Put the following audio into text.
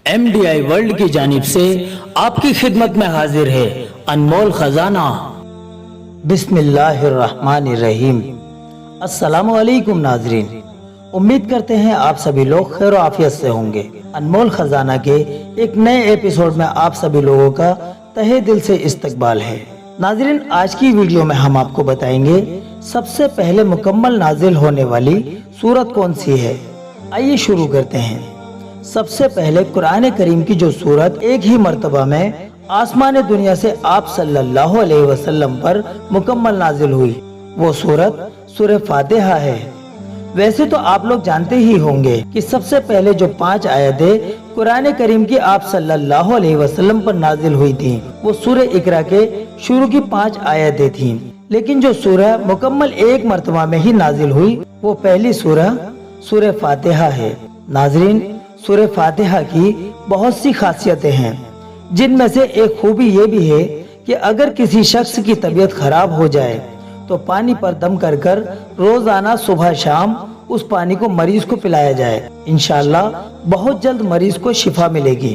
MDI world की जानिब से आपकी खिदमत में हाजिर है अनमोल खजाना। बिस्मिल्लाहिर्रहमानिर्रहीम। अस्सलामु अलैकुम नाजरीन, उम्मीद करते हैं आप सभी लोग खैर आफियत से होंगे। अनमोल खजाना के एक नए एपिसोड में आप सभी लोगों का तहे दिल से इस्तकबाल है। नाजरीन, आज की वीडियो में हम आपको बताएंगे सबसे पहले मुकम्मल नाजिल होने वाली सूरत कौन सी है। आइए शुरू करते हैं। सबसे पहले कुरान करीम की जो सूरत एक ही मर्तबा में आसमान दुनिया से आप सल्लल्लाहु अलैहि वसल्लम पर मुकम्मल नाजिल हुई, वो सूरत सूरह फातिहा है। वैसे तो आप लोग जानते ही होंगे कि सबसे पहले जो 5 आयतें कुरान करीम की आप सल्लल्लाहु अलैहि वसल्लम पर नाजिल हुई थीं, वो सूरह इकरा के शुरू की 5 आयतें थीं। लेकिन जो सूरह मुकम्मल एक मर्तबा में ही नाजिल हुई, वो पहली सूरह फातिहा है। नाजरीन, सूरह फातिहा की बहुत सी खासियतें हैं, जिनमें से एक खूबी ये भी है कि अगर किसी शख्स की तबीयत खराब हो जाए तो पानी पर दम कर कर रोजाना सुबह शाम उस पानी को मरीज को पिलाया जाए। इंशाअल्लाह बहुत जल्द मरीज को शिफा मिलेगी।